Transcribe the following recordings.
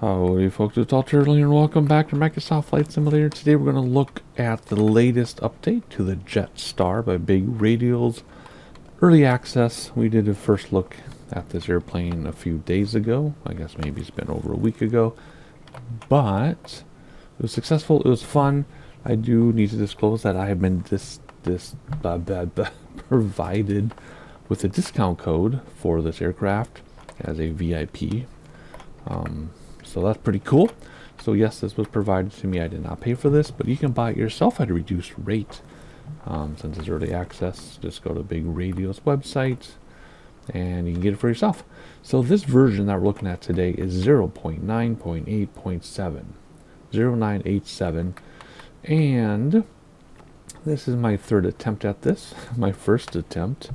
Howdy folks, it's All Turtle and welcome back to Microsoft Flight Simulator. Today we're going to look at the latest update to the JetStar by Big Radials Early Access. We did a first look at this airplane a few days ago. I guess maybe it's been over a week ago. But it was successful, it was fun. I do need to disclose that I have been provided with a discount code for this aircraft as a VIP. So that's pretty cool. So yes, this was provided to me. I did not pay for this, but you can buy it yourself at a reduced rate. Since it's early access, just go to Big Radio's website and you can get it for yourself. So this version that we're looking at today is 0.9.8.7, 0987, and this is my third attempt at this. My first attempt,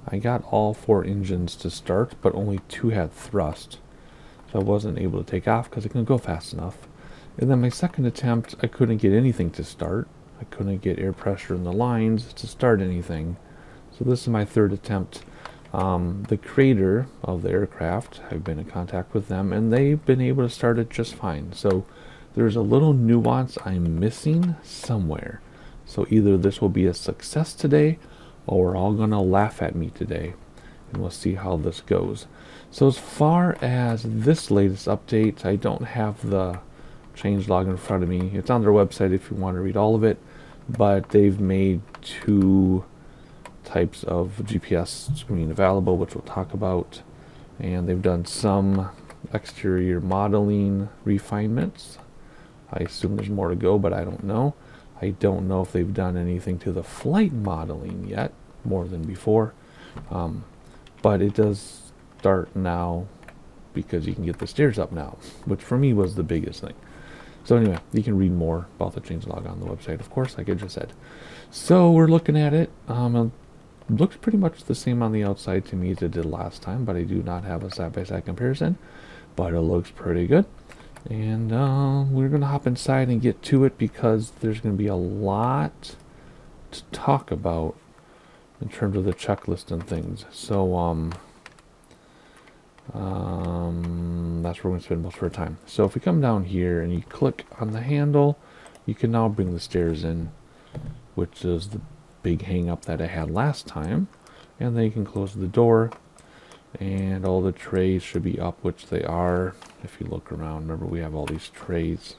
I got all 4 engines to start, but only 2 had thrust. So I wasn't able to take off because it couldn't go fast enough. And then my second attempt, I couldn't get anything to start. I couldn't get air pressure in the lines to start anything. So this is my third attempt. The creator of the aircraft, I've been in contact with them, and they've been able to start it just fine. So there's a little nuance I'm missing somewhere. So either this will be a success today, or we're all going to laugh at me today. And we'll see how this goes. So as far as this latest update, I don't have the changelog in front of me. It's on their website if you want to read all of it, but they've made 2 types of GPS screen available, which we'll talk about, and they've done some exterior modeling refinements. I assume there's more to go, but I don't know. I don't know if they've done anything to the flight modeling yet, more than before. But it does start now because you can get the stairs up now, which for me was the biggest thing. So anyway, you can read more about the changelog on the website, of course, like I just said. So we're looking at it. It looks pretty much the same on the outside to me as it did last time, but I do not have a side-by-side comparison. But it looks pretty good. And we're going to hop inside and get to it because there's going to be a lot to talk about in terms of the checklist and things. So that's where we're going to spend most of our time. So if we come down here and you click on the handle, you can now bring the stairs in, which is the big hang up that I had last time. And then you can close the door and all the trays should be up, which they are. If you look around, remember we have all these trays.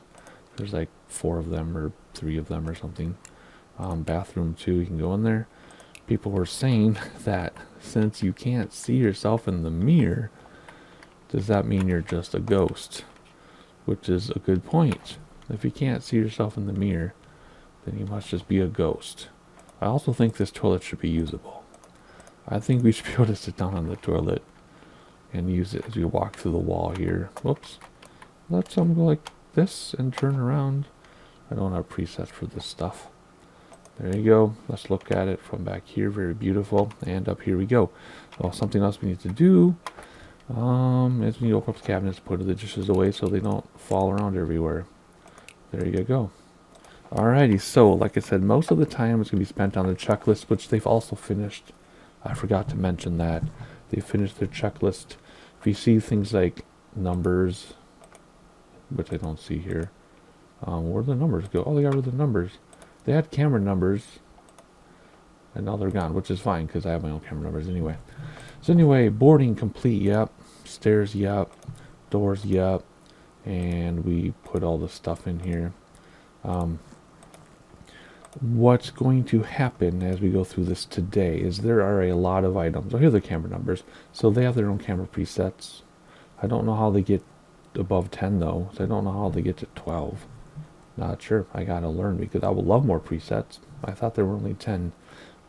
There's like 4 of them or 3 of them or something. Bathroom too, you can go in there. People were saying that since you can't see yourself in the mirror, does that mean you're just a ghost? Which is a good point. If you can't see yourself in the mirror, then you must just be a ghost. I also think this toilet should be usable. I think we should be able to sit down on the toilet and use it as we walk through the wall here. Whoops. Let some go like this and turn around. I don't have presets for this stuff. There you go. Let's look at it from back here. Very beautiful. And up here we go. Well, something else we need to do is we need to open up the cabinets, put the dishes away so they don't fall around everywhere. There you go. Alrighty, so like I said, most of the time it's going to be spent on the checklist, which they've also finished. I forgot to mention that. They finished their checklist. If you see things like numbers, which I don't see here, where do the numbers go? Oh, they got rid of the numbers. They had camera numbers, and now they're gone, which is fine, because I have my own camera numbers anyway. So anyway, boarding complete, yep. Stairs, yep. Doors, yep. And we put all the stuff in here. What's going to happen as we go through this today is there are a lot of items. Oh, here are the camera numbers. So they have their own camera presets. I don't know how they get above 10, though. So I don't know how they get to 12. Not sure. I gotta learn because I would love more presets. I thought there were only 10.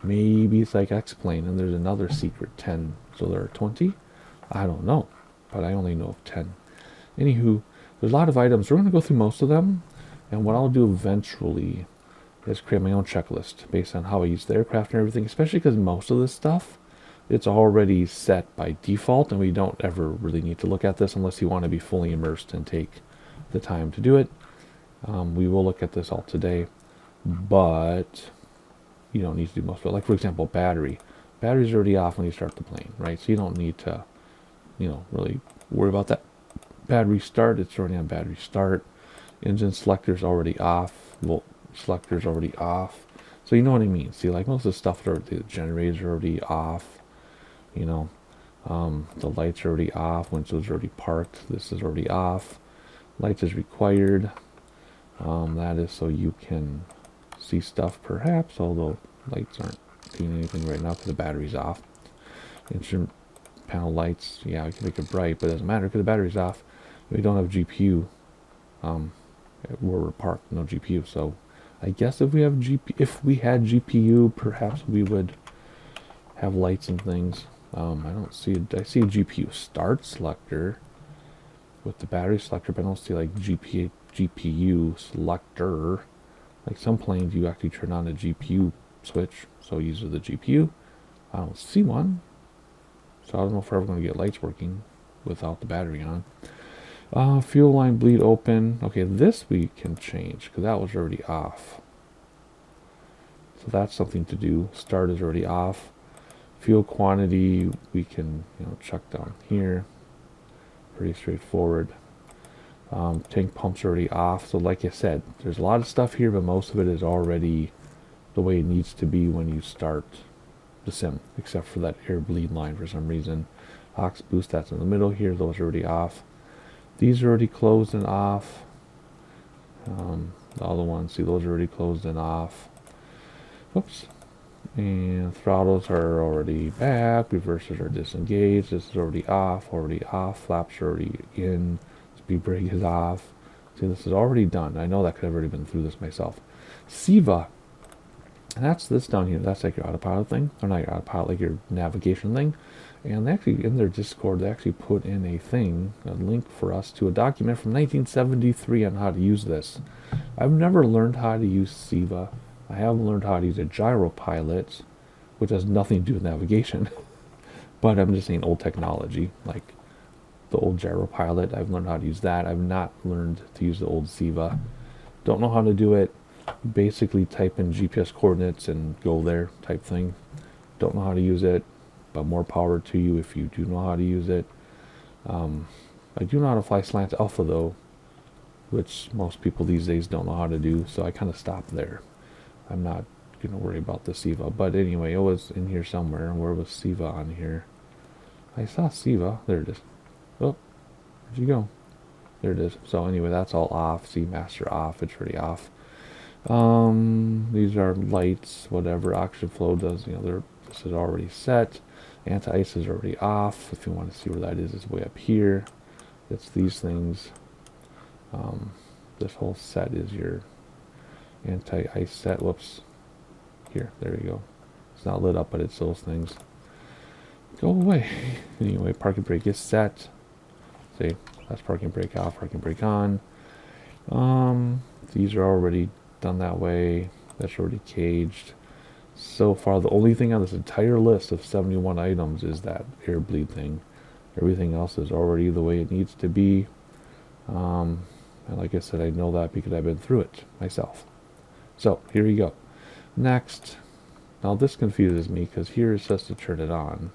Maybe it's like X-Plane and there's another secret 10. So there are 20? I don't know. But I only know of 10. Anywho, there's a lot of items. We're going to go through most of them. And what I'll do eventually is create my own checklist based on how I use the aircraft and everything. Especially because most of this stuff, it's already set by default. And we don't ever really need to look at this unless you want to be fully immersed and take the time to do it. We will look at this all today, but you don't need to do most of it. Like, for example, battery. Battery's already off when you start the plane, right? So you don't need to, really worry about that. battery start, it's already on battery start. Engine selector's already off. Volt selector's already off. So you know what I mean. See, like most of the stuff, the generators are already off. You know, the lights are already off. Window's already parked. This is already off. Lights is required. That is so you can see stuff perhaps, although lights aren't doing anything right now because the battery's off. Instrument panel lights, yeah, we can make it bright, but it doesn't matter because the battery's off. We don't have GPU where we're parked, no GPU. So I guess if we had GPU, perhaps we would have lights and things. I don't see it. I see a GPU start selector with the battery selector, but I don't see like GPU selector. Like some planes, you actually turn on the GPU switch, so use the GPU. I don't see one, so I don't know if we're ever going to get lights working without the battery on. Fuel line bleed open. Okay, this we can change because that was already off. So that's something to do. Start is already off. Fuel quantity we can check down here. Pretty straightforward. Tank pump's already off. So like I said, there's a lot of stuff here, but most of it is already the way it needs to be when you start the sim, except for that air bleed line for some reason. Aux boost, that's in the middle here. Those are already off. These are already closed and off. The other ones, see, those are already closed and off. Whoops. And throttles are already back. Reversers are disengaged. This is already off. Flaps are already in. Speed brake is off. See, this is already done. I know that could have already been through this myself. SIVA. And that's this down here. That's like your autopilot thing. Or not your autopilot, like your navigation thing. And they actually, in their Discord, they actually put in a link for us to a document from 1973 on how to use this. I've never learned how to use SIVA. I haven't learned how to use a gyropilot, which has nothing to do with navigation. But I'm just saying old technology, like the old gyropilot. I've learned how to use that. I've not learned to use the old SIVA. Don't know how to do it. Basically type in GPS coordinates and go there type thing. Don't know how to use it, but more power to you if you do know how to use it. I do know how to fly slant alpha though, which most people these days don't know how to do, so I kind of stopped there. I'm not going to worry about the SIVA, but anyway, it was in here somewhere. Where was SIVA on here? I saw SIVA. There it is. Oh, where'd you go? There it is. So anyway, that's all off. See, master off. It's already off. These are lights, whatever. Oxygen flow does, this is already set. Anti-ice is already off. If you want to see where that is, it's way up here. It's these things. This whole set is your anti-ice set. Whoops. Here, there you go. It's not lit up, but it's those things. Go away. Anyway, parking brake is set. See, that's parking brake off, parking brake on. These are already done that way. That's already caged. So far, the only thing on this entire list of 71 items is that air bleed thing. Everything else is already the way it needs to be. And like I said, I know that because I've been through it myself. So here you go. Next. Now this confuses me because here it says to turn it on,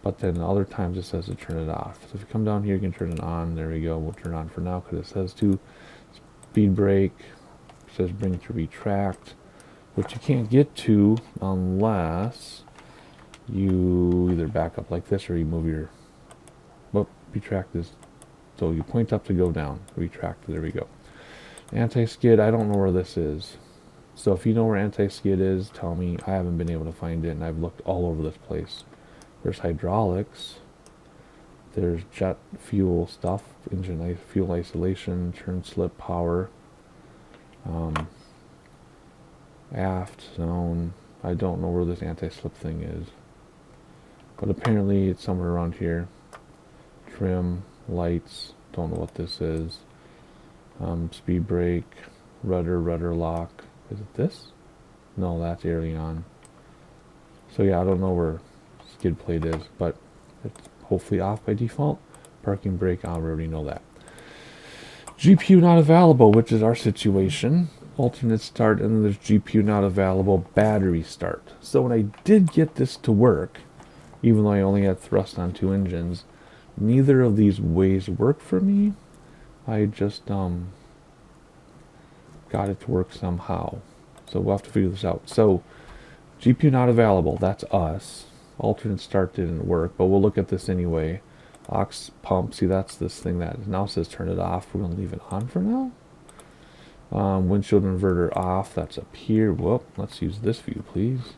but then other times it says to turn it off. So if you come down here, you can turn it on. There we go. We'll turn it on for now because it says to speed brake. It says bring to retract, which you can't get to unless you either back up like this or you move your retract is. So you point up to go down. Retract. There we go. Anti-skid. I don't know where this is. So if you know where anti-skid is, tell me. I haven't been able to find it, and I've looked all over this place. There's hydraulics. There's jet fuel stuff, engine fuel isolation, turn slip power, aft zone. I don't know where this anti-slip thing is, but apparently it's somewhere around here. Trim, lights, don't know what this is. Speed brake, rudder lock. Is it this? No, that's aileron. So yeah, I don't know where skid plate is, but it's hopefully off by default. Parking brake, I already know that. GPU not available, which is our situation. Alternate start, and then there's GPU not available, battery start. So when I did get this to work, even though I only had thrust on 2 engines, Neither of these ways work for me. I just got it to work somehow. So we'll have to figure this out. So GPU not available, that's us. Alternate start didn't work, but we'll look at this anyway. Aux pump, see that's this thing that now says turn it off. We're gonna leave it on for now. Windshield inverter off, that's up here. Whoop, let's use this view, please.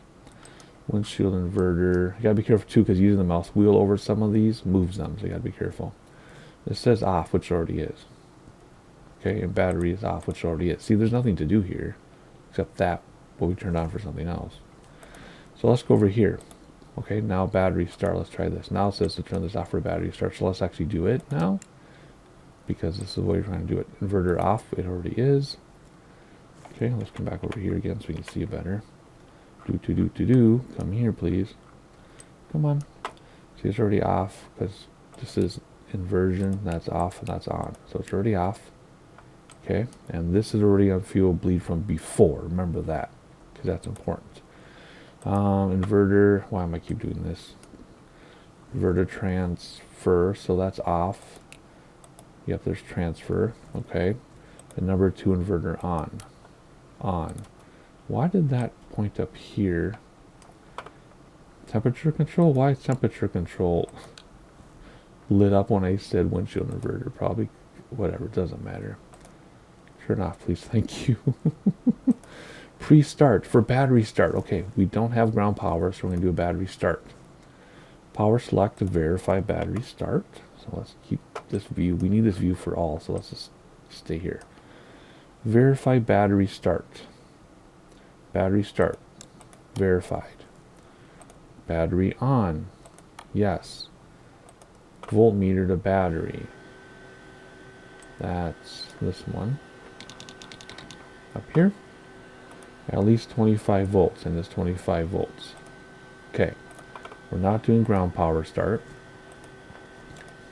Windshield inverter, you gotta be careful too, because using the mouse wheel over some of these moves them, so you gotta be careful. It says off, which already is. Okay, and battery is off, which already is. See, there's nothing to do here, except that, what we turned on for something else. So let's go over here. Okay, now battery start, let's try this. Now it says to turn this off for battery start, so let's actually do it now, because this is the way we're trying to do it. Inverter off, it already is. Okay, let's come back over here again so we can see it better. Come here, please. Come on. See, it's already off because this is inversion. That's off and that's on. So it's already off. Okay, and this is already on fuel bleed from before. Remember that, because that's important. Inverter. Why am I keep doing this? Inverter transfer. So that's off. Yep, there's transfer. Okay. And number 2 inverter on. Why did that point up here? Temperature control? Why is temperature control lit up when I said windshield inverter? Probably, whatever, it doesn't matter. Turn off, please, thank you. Pre-start for battery start. Okay, we don't have ground power, so we're going to do a battery start. Power select to verify battery start. So let's keep this view. We need this view for all, so let's just stay here. Verify battery start. Battery start. Verified. Battery on. Yes. Voltmeter to battery. That's this one. Up here. At least 25 volts, and it's 25 volts. Okay. We're not doing ground power start.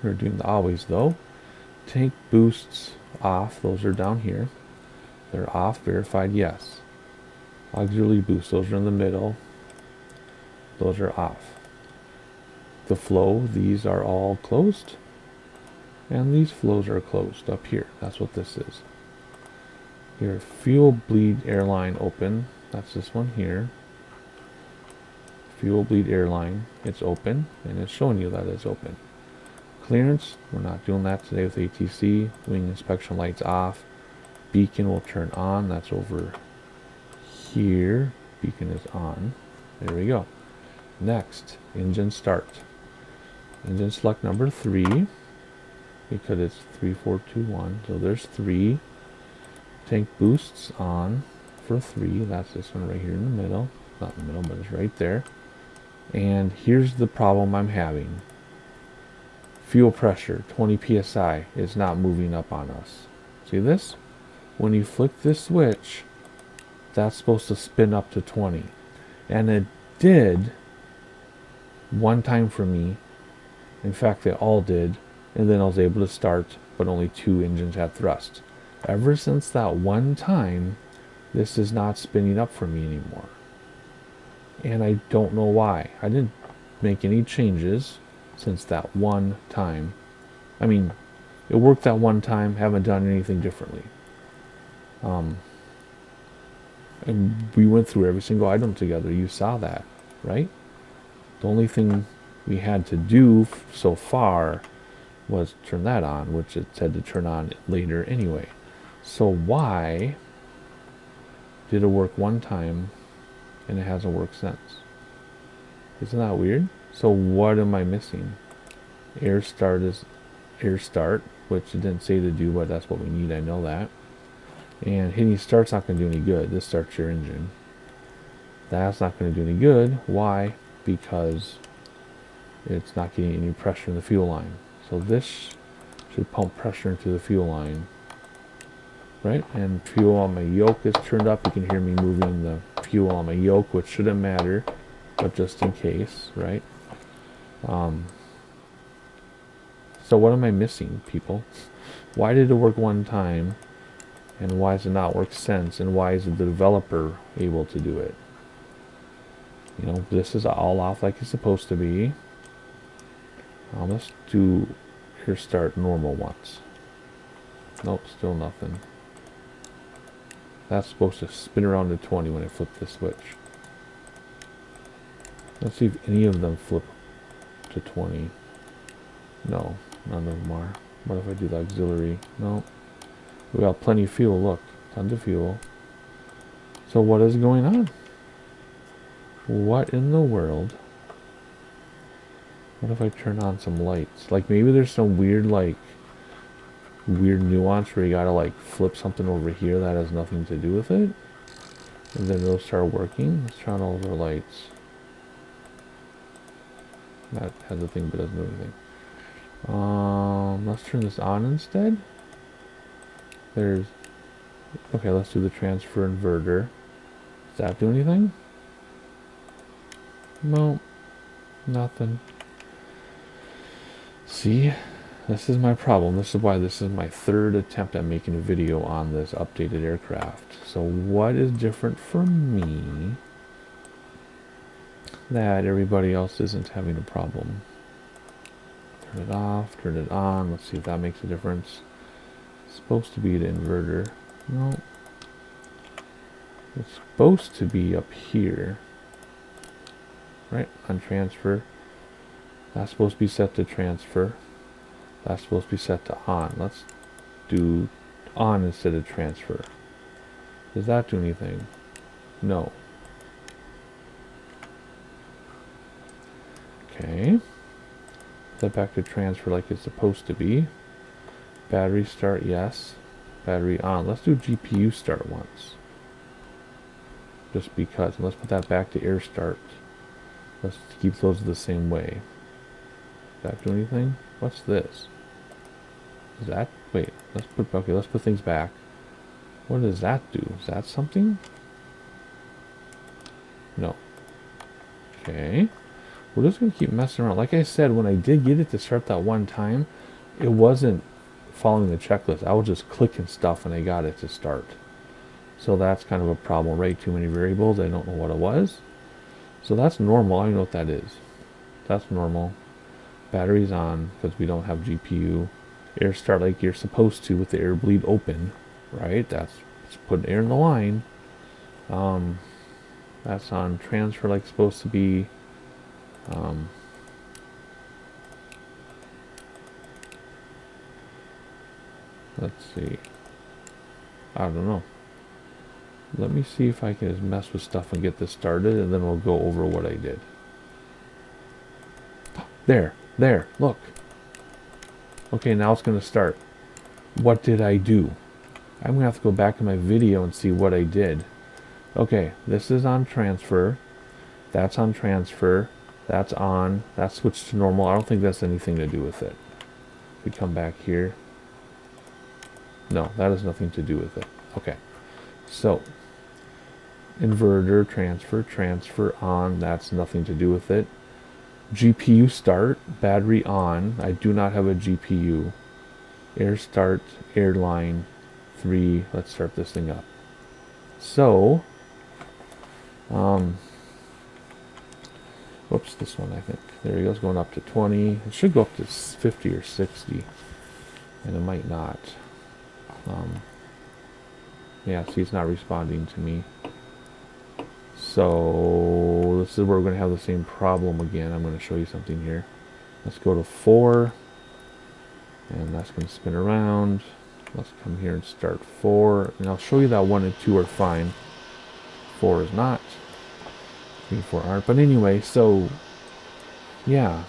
We're doing the always though. Tank boosts off. Those are down here. They're off. Verified. Yes. Auxiliary boost. Those are in the middle. Those are off. The flow. These are all closed. And these flows are closed up here. That's what this is. Your fuel bleed airline open. That's this one here. Fuel bleed airline. It's open. And it's showing you that it's open. Clearance. We're not doing that today with ATC. Wing inspection lights off. Beacon will turn on. That's over here. Beacon is on. There we go. Next, engine start. Engine select number 3 because it's 3, 4, 2, 1. So there's 3. Tank boosts on for 3. That's this one right here in the middle. Not in the middle, but it's right there. And here's the problem I'm having. Fuel pressure, 20 psi, is not moving up on us. See this? When you flick this switch, that's supposed to spin up to 20. And it did one time for me. In fact, they all did. And then I was able to start, but only 2 engines had thrust. Ever since that one time, this is not spinning up for me anymore. And I don't know why. I didn't make any changes since that one time. I mean, it worked that one time, haven't done anything differently. And we went through every single item together. You saw that, right? The only thing we had to do so far was turn that on, which it said to turn on later anyway. So why did it work one time and it hasn't worked since? Isn't that weird? So what am I missing? Air start is air start, which it didn't say to do, but that's what we need. I know that. And hitting start's not going to do any good. This starts your engine. That's not going to do any good. Why? Because it's not getting any pressure in the fuel line. So this should pump pressure into the fuel line. Right? And fuel on my yoke is turned up. You can hear me moving the fuel on my yoke, which shouldn't matter, but just in case, right? So what am I missing, people? Why did it work one time? And why does it not work since? And why is the developer able to do it? You know, this is all off like it's supposed to be. Let's do air start normal once. Nope, still nothing. That's supposed to spin around to 20 when I flip the switch. Let's see if any of them flip to 20. No, none of them are. What if I do the auxiliary? No. We got plenty of fuel, look. Tons of fuel. So what is going on? What in the world? What if I turn on some lights? Like maybe there's some weird nuance where you gotta like flip something over here that has nothing to do with it. And then it'll start working. Let's turn on all of our lights. That has a thing but doesn't do anything. Let's turn this on instead. Okay, let's do the transfer inverter. Does that do anything? No, nothing. See, this is my problem. This is why this is my third attempt at making a video on this updated aircraft. So what is different for me that everybody else isn't having a problem? Turn it off, turn it on. Let's see if that makes a difference. It's supposed to be the inverter. No. It's supposed to be up here. Right? On transfer. That's supposed to be set to transfer. That's supposed to be set to on. Let's do on instead of transfer. Does that do anything? No. Okay. Set back to transfer like it's supposed to be. Battery start, yes. Battery on. Let's do GPU start once. Just because. And let's put that back to air start. Let's keep those the same way. Does that do anything? What's this? Is that? Wait. Let's put things back. What does that do? Is that something? No. Okay. We're just going to keep messing around. Like I said, when I did get it to start that one time, it wasn't following the checklist. I was just clicking stuff and I got it to start. So that's kind of a problem, right? Too many variables. I don't know what it was. So that's normal. I don't know what that is. That's normal. Battery's on because we don't have GPU. Air start like you're supposed to with the air bleed open, right? That's putting air in the line. That's on transfer like it's supposed to be. Let's see. I don't know. Let me see if I can just mess with stuff and get this started, and then we'll go over what I did. There, look. Okay, now it's going to start. What did I do? I'm going to have to go back in my video and see what I did. Okay, this is on transfer. That's on transfer. That's on. That's switched to normal. I don't think that's anything to do with it. If we come back here. No, that has nothing to do with it. Okay. So, inverter, transfer on. That's nothing to do with it. GPU start, battery on. I do not have a GPU. Air start, airline 3. Let's start this thing up. So, whoops, this one I think. There he goes, going up to 20. It should go up to 50 or 60. And it might not. Yeah, see, it's not responding to me. So, this is where we're going to have the same problem again. I'm going to show you something here. Let's go to 4. And that's going to spin around. Let's come here and start 4. And I'll show you that 1 and 2 are fine. 4 is not. 3 and 4 aren't. But anyway, so, yeah.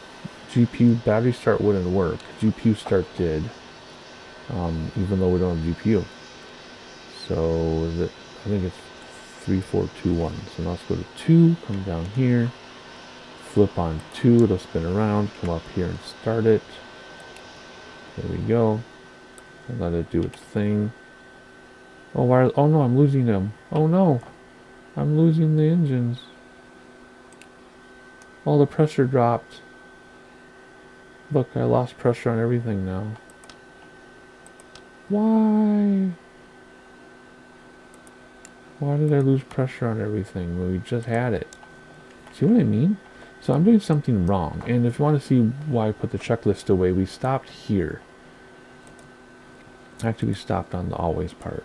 GPU battery start wouldn't work. GPU start did. Even though we don't have GPU. So, I think it's 3, 4, 2, 1. So now let's go to 2, come down here, flip on 2, it'll spin around, come up here and start it. There we go. And let it do its thing. Oh, oh no, I'm losing them. Oh no, I'm losing the engines. Oh, the pressure dropped. Look, I lost pressure on everything now. Why? Why did I lose pressure on everything when we just had it? See what I mean? So I'm doing something wrong. And if you want to see why I put the checklist away, we stopped here. Actually, we stopped on the always part.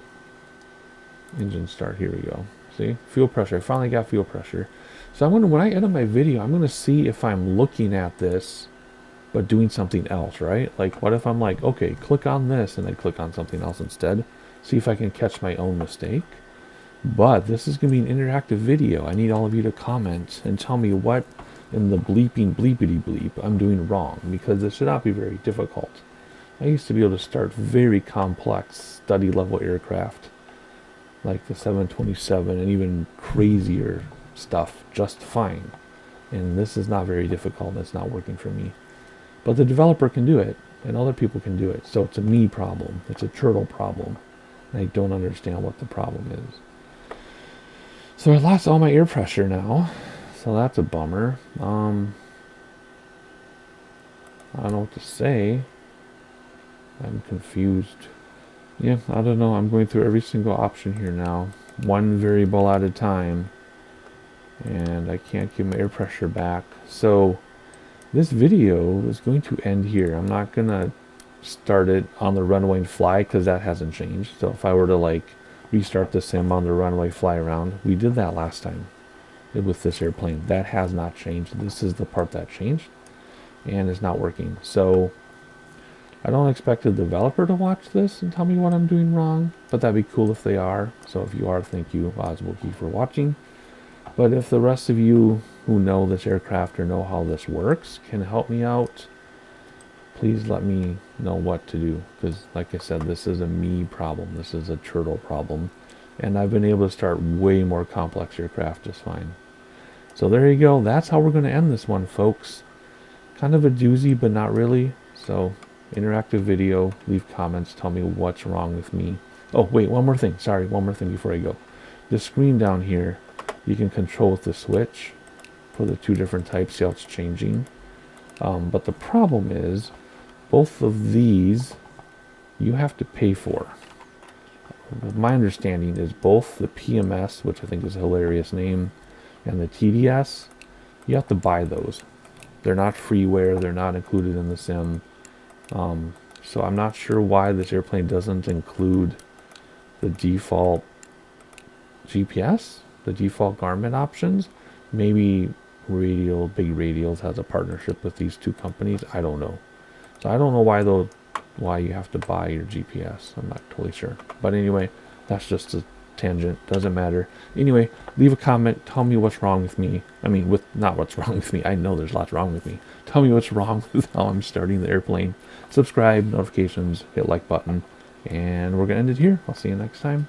Engine start, here we go. See? Fuel pressure. I finally got fuel pressure. So I'm going to, when I edit my video, I'm going to see if I'm looking at this, but doing something else, right? Like, what if I'm like, okay, click on this, and I click on something else instead? See if I can catch my own mistake. But this is going to be an interactive video. I need all of you to comment and tell me what in the bleeping bleepity bleep I'm doing wrong, because it should not be very difficult. I used to be able to start very complex study level aircraft like the 727 and even crazier stuff just fine. And this is not very difficult. It's not working for me. But the developer can do it, and other people can do it. So it's a me problem. It's a turtle problem. And I don't understand what the problem is. So I lost all my air pressure now. So that's a bummer. I don't know what to say. I'm confused. Yeah, I don't know. I'm going through every single option here now. One variable at a time. And I can't get my air pressure back. So this video is going to end here. I'm not going to start it on the runway and fly because that hasn't changed. So if I were to like restart the sim on the runway fly around, we did that last time with this airplane. That has not changed. This is the part that changed and it's not working. So I don't expect the developer to watch this and tell me what I'm doing wrong, but that'd be cool if they are. So if you are, thank you, Ozwookie, for watching. But if the rest of you who know this aircraft or know how this works can help me out, please let me know what to do. Because like I said, this is a me problem. This is a turtle problem. And I've been able to start way more complex aircraft just fine. So there you go. That's how we're going to end this one, folks. Kind of a doozy, but not really. So interactive video, leave comments, tell me what's wrong with me. Oh, wait, one more thing. Sorry, one more thing before I go. The screen down here, you can control with the switch for the two different types, see how it's changing. But the problem is, both of these, you have to pay for. My understanding is both the PMS, which I think is a hilarious name, and the TDS, you have to buy those. They're not freeware, they're not included in the sim. So I'm not sure why this airplane doesn't include the default GPS, the default Garmin options. Maybe Big Radials has a partnership with these two companies. I don't know. So I don't know why you have to buy your GPS. I'm not totally sure. But anyway, that's just a tangent. Doesn't matter. Anyway, leave a comment. Tell me what's wrong with me. I mean, not what's wrong with me. I know there's lots wrong with me. Tell me what's wrong with how I'm starting the airplane. Subscribe, notifications, hit like button. And we're going to end it here. I'll see you next time.